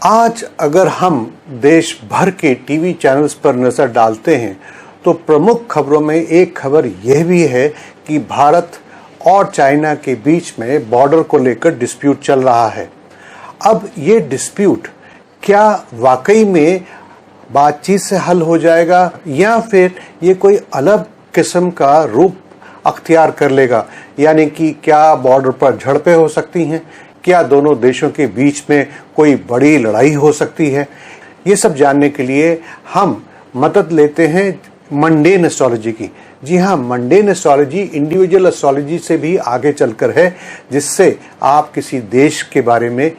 आज अगर हम देश भर के टीवी चैनल्स पर नजर डालते हैं तो प्रमुख खबरों में एक खबर यह भी है कि भारत और चाइना के बीच में बॉर्डर को लेकर डिस्प्यूट चल रहा है। अब ये डिस्प्यूट क्या वाकई में बातचीत से हल हो जाएगा या फिर ये कोई अलग किस्म का रूप अख्तियार कर लेगा, यानी कि क्या बॉर्डर पर झड़पें हो सकती हैं, क्या दोनों देशों के बीच में कोई बड़ी लड़ाई हो सकती है। ये सब जानने के लिए हम मदद लेते हैं मंडेन एस्ट्रोलॉजी की। जी हाँ, मंडेन एस्ट्रोलॉजी इंडिविजुअल एस्ट्रोलॉजी से भी आगे चलकर है, जिससे आप किसी देश के बारे में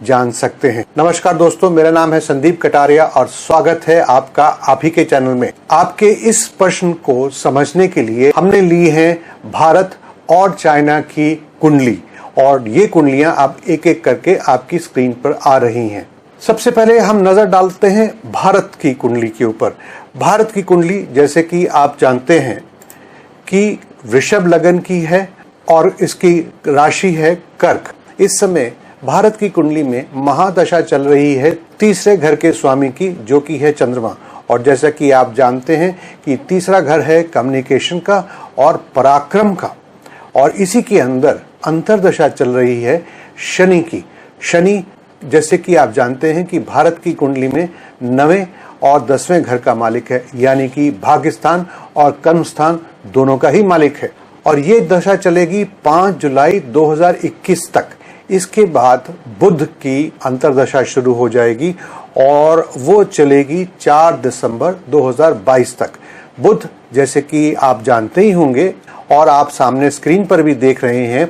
जान सकते हैं। नमस्कार दोस्तों, मेरा नाम है संदीप कटारिया और स्वागत है आपका आप ही के चैनल में। आपके इस प्रश्न को समझने के लिए हमने ली है भारत और चाइना की कुंडली, और ये कुंडलियां अब एक एक करके आपकी स्क्रीन पर आ रही हैं। सबसे पहले हम नजर डालते हैं भारत की कुंडली के ऊपर। भारत की कुंडली जैसे कि आप जानते हैं कि वृषभ लग्न की है और इसकी राशि है कर्क। इस समय भारत की कुंडली में महादशा चल रही है तीसरे घर के स्वामी की, जो कि है चंद्रमा। और जैसा कि आप जानते हैं कि तीसरा घर है कम्युनिकेशन का और पराक्रम का, और इसी के अंदर अंतरदशा चल रही है शनि की। शनि जैसे कि आप जानते हैं कि भारत की कुंडली में 9वें और 10वें घर का मालिक है, यानी कि भाग्यस्थान और कर्मस्थान दोनों का ही मालिक है। और ये दशा चलेगी 5 जुलाई 2021 तक। इसके बाद बुध की अंतरदशा शुरू हो जाएगी और वो चलेगी 4 दिसंबर 2022 तक। बुध जैसे कि आप जानते ही होंगे और आप सामने स्क्रीन पर भी देख रहे हैं,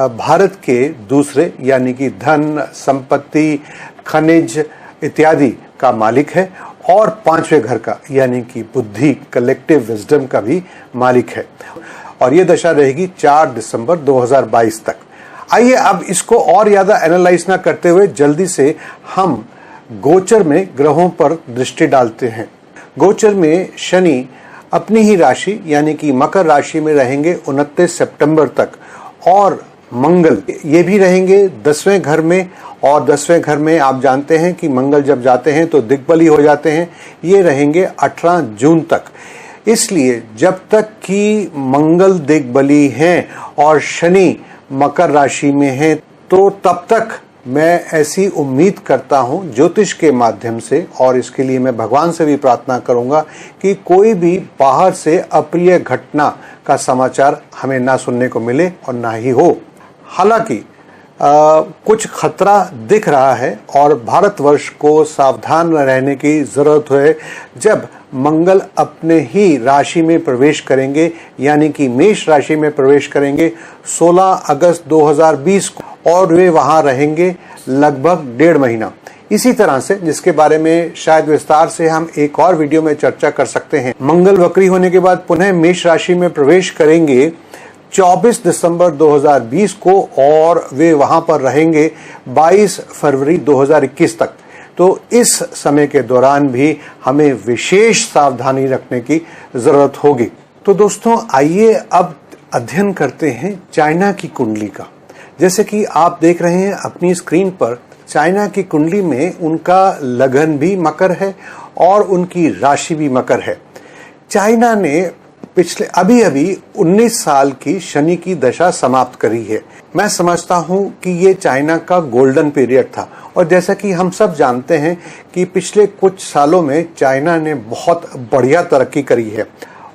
भारत के दूसरे यानी कि धन, संपत्ति, खनिज इत्यादि का मालिक है, और 5वें घर का यानी कि बुद्धि, कलेक्टिव विजडम का भी मालिक है। और ये दशा रहेगी 4 दिसंबर 2022 तक। आइए अब इसको और ज्यादा एनालाइज ना करते हुए जल्दी से हम गोचर में ग्रहों पर दृष्टि डालते हैं। गोचर में शनि अपनी ही राशि यानी कि मकर राशि में रहेंगे 29 सितंबर तक, और मंगल ये भी रहेंगे 10वें घर में। और 10वें घर में आप जानते हैं कि मंगल जब जाते हैं तो दिग्बली हो जाते हैं, ये रहेंगे 18 जून तक। इसलिए जब तक कि मंगल दिग्बली हैं और शनि मकर राशि में हैं, तो तब तक मैं ऐसी उम्मीद करता हूं ज्योतिष के माध्यम से, और इसके लिए मैं भगवान से भी प्रार्थना करूंगा कि कोई भी बाहर से अप्रिय घटना का समाचार हमें ना सुनने को मिले और ना ही हो। हालांकि कुछ खतरा दिख रहा है और भारतवर्ष को सावधान रहने की जरूरत है। जब मंगल अपने ही राशि में प्रवेश करेंगे यानी कि मेष राशि में प्रवेश करेंगे 16 अगस्त 2020 को, और वे वहां रहेंगे लगभग 1.5 महीना। इसी तरह से, जिसके बारे में शायद विस्तार से हम एक और वीडियो में चर्चा कर सकते हैं, मंगल वक्री होने के बाद पुनः मेष राशि में प्रवेश करेंगे 24 दिसंबर 2020 को, और वे वहां पर रहेंगे 22 फरवरी 2021 तक। तो इस समय के दौरान भी हमें विशेष सावधानी रखने की जरूरत होगी। तो दोस्तों, आइए अब अध्ययन करते हैं चाइना की कुंडली का। जैसे कि आप देख रहे हैं अपनी स्क्रीन पर, चाइना की कुंडली में उनका लगन भी मकर है और उनकी राशि भी मकर है। चाइना ने पिछले अभी 19 साल की शनि की दशा समाप्त करी है। मैं समझता हूं कि ये चाइना का गोल्डन पीरियड था, और जैसा कि हम सब जानते हैं कि पिछले कुछ सालों में चाइना ने बहुत बढ़िया तरक्की करी है।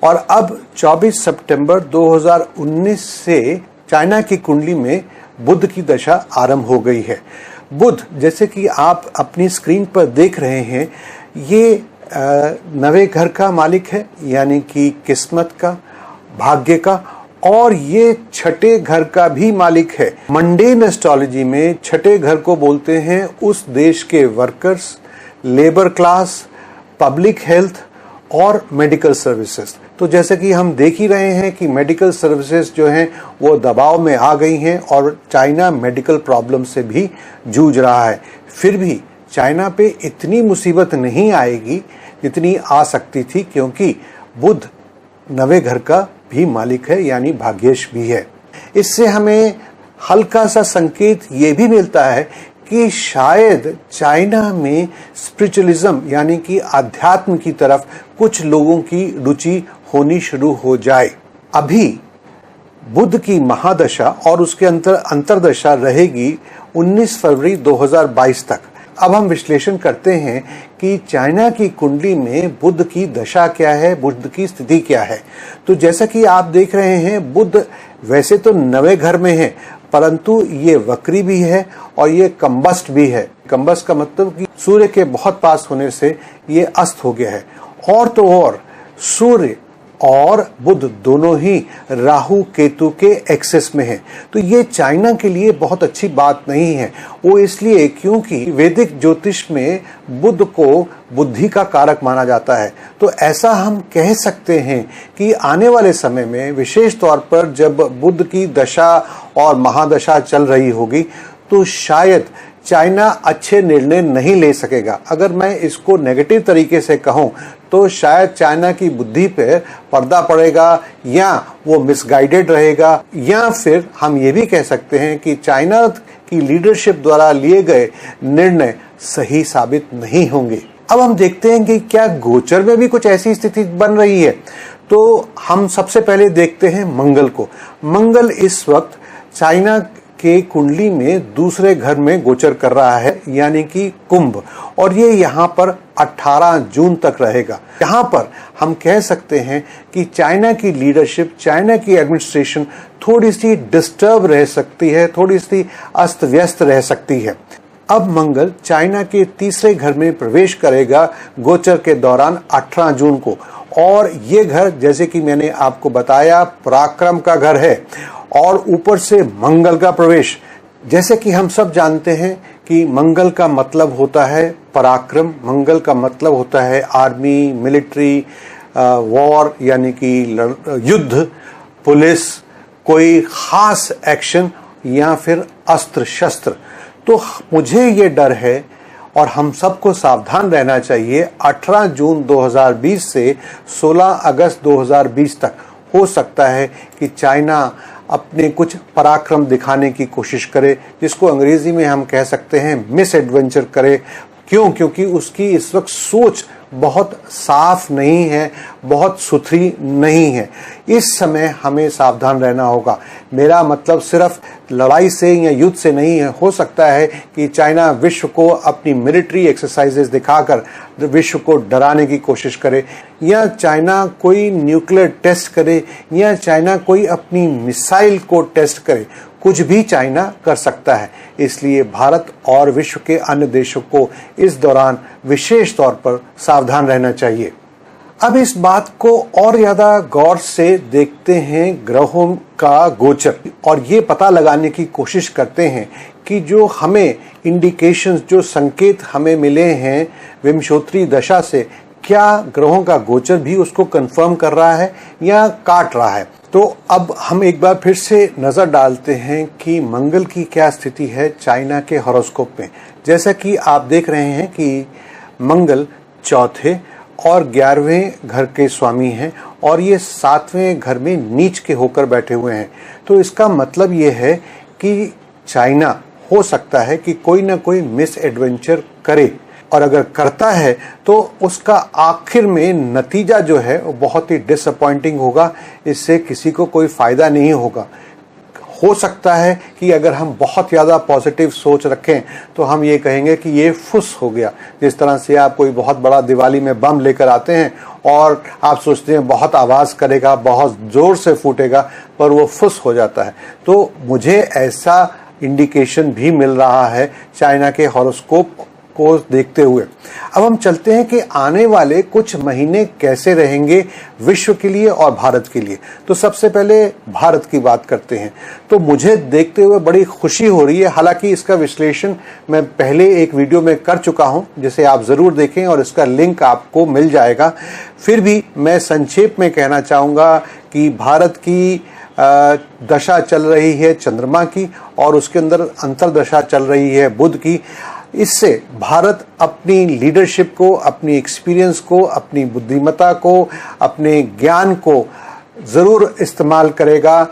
और अब 24 सितंबर 2019 से चाइना की कुंडली में बुध की दशा आरंभ हो गई है। बुध जैसे कि आप अपनी स्क्रीन पर देख रहे हैं, ये 9वें घर का मालिक है, यानी कि किस्मत का, भाग्य का, और ये 6ठे घर का भी मालिक है। मंडेन एस्ट्रोलॉजी में 6ठे घर को बोलते हैं उस देश के workers, labour class, public health और मेडिकल सर्विसेज। तो जैसे कि हम देख ही रहे हैं कि मेडिकल सर्विसेज जो हैं वो दबाव में आ गई हैं, और चाइना मेडिकल प्रॉब्लम से भी जूझ रहा है। फिर भी चाइना पे इतनी मुसीबत नहीं आएगी जितनी आ सकती थी, क्योंकि बुध 9वें घर का भी मालिक है, यानी भाग्येश भी है। इससे हमें हल्का सा संकेत ये भी मिलता है कि शायद चाइना में स्पिरिचुअलिज्म यानी कि आध्यात्म की तरफ कुछ लोगों की रुचि होनी शुरू हो जाए। अभी बुध की महादशा और उसके अंतरदशा रहेगी 19 फरवरी 2022 तक। अब हम विश्लेषण करते हैं कि चाइना की कुंडली में बुध की दशा क्या है, बुध की स्थिति क्या है। तो जैसा कि आप देख रहे हैं, बुध वैसे तो 9वें घर में है, परंतु ये वक्री भी है और ये कंबस्ट भी है। कंबस्ट का मतलब कि सूर्य के बहुत पास होने से ये अस्त हो गया है। और तो और सूर्य और बुध दोनों ही राहु केतु के एक्सेस में है। तो ये चाइना के लिए बहुत अच्छी बात नहीं है। वो इसलिए क्योंकि वैदिक ज्योतिष में बुध को बुद्धि का कारक माना जाता है। तो ऐसा हम कह सकते हैं कि आने वाले समय में विशेष तौर पर जब बुध की दशा और महादशा चल रही होगी तो शायद चाइना अच्छे निर्णय नहीं ले सकेगा। अगर मैं इसको नेगेटिव तरीके से कहूं तो शायद चाइना की बुद्धि पे पर्दा पड़ेगा या वो मिसगाइडेड रहेगा, या फिर हम ये भी कह सकते हैं कि चाइना की लीडरशिप द्वारा लिए गए निर्णय सही साबित नहीं होंगे। अब हम देखते हैं कि क्या गोचर में भी कुछ ऐसी स्थिति बन रही है। तो हम सबसे पहले देखते हैं मंगल को। मंगल इस वक्त चाइना के कुंडली में दूसरे घर में गोचर कर रहा है, यानी कि कुंभ, और ये यहाँ पर 18 जून तक रहेगा। यहाँ पर हम कह सकते हैं कि चाइना की लीडरशिप, चाइना की एडमिनिस्ट्रेशन थोड़ी सी डिस्टर्ब रह सकती है, थोड़ी सी अस्त व्यस्त रह सकती है। अब मंगल चाइना के तीसरे घर में प्रवेश करेगा गोचर के दौरान 18 जून को, और ये घर जैसे कि मैंने आपको बताया पराक्रम का घर है, और ऊपर से मंगल का प्रवेश। जैसे कि हम सब जानते हैं कि मंगल का मतलब होता है पराक्रम, मंगल का मतलब होता है आर्मी, मिलिट्री, वॉर यानी कि युद्ध, पुलिस, कोई खास एक्शन या फिर अस्त्र शस्त्र। तो मुझे ये डर है और हम सबको सावधान रहना चाहिए। 18 जून 2020 से 16 अगस्त 2020 तक हो सकता है कि चाइना अपने कुछ पराक्रम दिखाने की कोशिश करे, जिसको अंग्रेजी में हम कह सकते हैं मिस एडवेंचर करे। क्यों? क्योंकि उसकी इस वक्त सोच बहुत साफ नहीं है, बहुत सुथरी नहीं है। इस समय हमें सावधान रहना होगा। मेरा मतलब सिर्फ लड़ाई से या युद्ध से नहीं है। हो सकता है कि चाइना विश्व को अपनी मिलिट्री एक्सरसाइजेस दिखाकर विश्व को डराने की कोशिश करे, या चाइना कोई न्यूक्लियर टेस्ट करे, या चाइना कोई अपनी मिसाइल को टेस्ट करे। कुछ भी चाइना कर सकता है। इसलिए भारत और विश्व के अन्य देशों को इस दौरान विशेष तौर पर सावधान रहना चाहिए। अब इस बात को और ज्यादा गौर से देखते हैं ग्रहों का गोचर, और ये पता लगाने की कोशिश करते हैं कि जो हमें इंडिकेशंस, जो संकेत हमें मिले हैं विंशोत्तरी दशा से, क्या ग्रहों का गोचर भी उसको कंफर्म कर रहा है या काट रहा है। तो अब हम एक बार फिर से नजर डालते हैं कि मंगल की क्या स्थिति है चाइना के हॉरोस्कोप में। जैसा कि आप देख रहे हैं कि मंगल चौथे और 11वें घर के स्वामी हैं, और ये 7वें घर में नीच के होकर बैठे हुए हैं। तो इसका मतलब ये है कि चाइना हो सकता है कि कोई ना कोई मिस एडवेंचर करे, और अगर करता है तो उसका आखिर में नतीजा जो है वो बहुत ही डिसअपॉइंटिंग होगा। इससे किसी को कोई फायदा नहीं होगा। हो सकता है कि अगर हम बहुत ज़्यादा पॉजिटिव सोच रखें तो हम ये कहेंगे कि ये फुस हो गया। जिस तरह से आप कोई बहुत बड़ा दिवाली में बम लेकर आते हैं और आप सोचते हैं बहुत आवाज़ करेगा, बहुत ज़ोर से फूटेगा, पर वो फुस हो जाता है। तो मुझे ऐसा इंडिकेशन भी मिल रहा है चाइना के हॉरोस्कोप को देखते हुए। अब हम चलते हैं कि आने वाले कुछ महीने कैसे रहेंगे विश्व के लिए और भारत के लिए। तो सबसे पहले भारत की बात करते हैं। तो मुझे देखते हुए बड़ी खुशी हो रही है। हालांकि इसका विश्लेषण मैं पहले एक वीडियो में कर चुका हूं, जिसे आप जरूर देखें और इसका लिंक आपको मिल जाएगा। फिर भी मैं संक्षेप में कहना चाहूंगा कि भारत की दशा चल रही है चंद्रमा की, और उसके अंदर अंतरदशा चल रही है बुध की। इससे भारत अपनी लीडरशिप को, अपनी एक्सपीरियंस को, अपनी बुद्धिमत्ता को, अपने ज्ञान को जरूर इस्तेमाल करेगा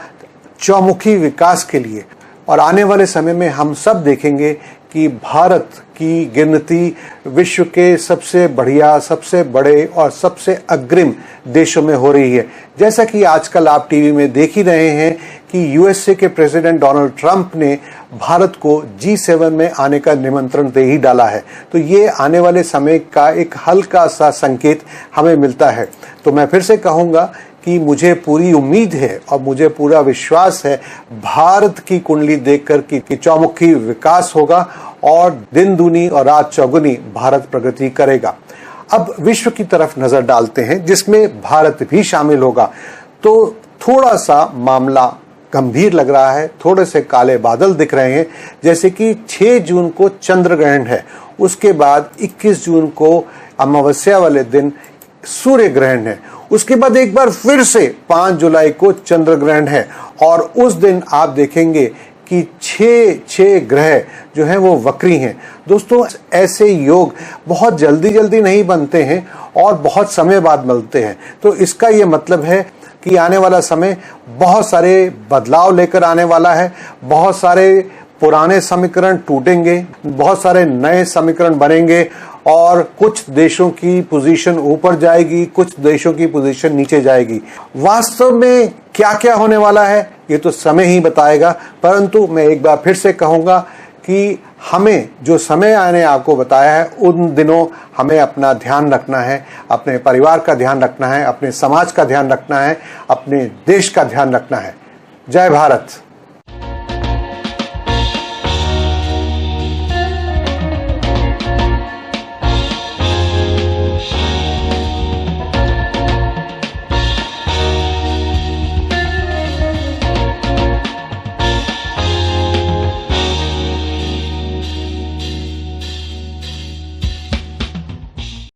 चौमुखी विकास के लिए। और आने वाले समय में हम सब देखेंगे कि भारत की गिनती विश्व के सबसे बढ़िया, सबसे बड़े और सबसे अग्रिम देशों में हो रही है। जैसा कि आजकल आप टीवी में देख ही रहे हैं कि यूएसए के प्रेसिडेंट डोनाल्ड ट्रंप ने भारत को G7 में आने का निमंत्रण दे ही डाला है। तो ये आने वाले समय का एक हल्का सा संकेत हमें मिलता है। तो मैं फिर से कहूँगा कि मुझे पूरी उम्मीद है और मुझे पूरा विश्वास है भारत की कुंडली देखकर कि चौमुखी विकास होगा और दिन दूनी और रात चौगुनी भारत प्रगति करेगा। अब विश्व की तरफ नजर डालते हैं जिसमें भारत भी शामिल होगा। तो थोड़ा सा मामला गंभीर लग रहा है, थोड़े से काले बादल दिख रहे हैं। जैसे कि 6 जून को चंद्र ग्रहण है, उसके बाद 21 जून को अमावस्या वाले दिन सूर्य ग्रहण है, उसके बाद एक बार फिर से 5 जुलाई को चंद्र ग्रहण है और उस दिन आप देखेंगे कि 6 ग्रह जो हैं वो वक्री हैं। दोस्तों, ऐसे योग बहुत जल्दी नहीं बनते हैं और बहुत समय बाद मिलते हैं। तो इसका ये मतलब है कि आने वाला समय बहुत सारे बदलाव लेकर आने वाला है। बहुत सारे पुराने समीकरण टूटेंगे, बहुत सारे नए समीकरण बनेंगे और कुछ देशों की पोजीशन ऊपर जाएगी, कुछ देशों की पोजीशन नीचे जाएगी। वास्तव में क्या क्या होने वाला है ये तो समय ही बताएगा, परंतु मैं एक बार फिर से कहूंगा कि हमें जो समय आने आपको बताया है उन दिनों हमें अपना ध्यान रखना है, अपने परिवार का ध्यान रखना है, अपने समाज का ध्यान रखना है, अपने देश का ध्यान रखना है। जय भारत।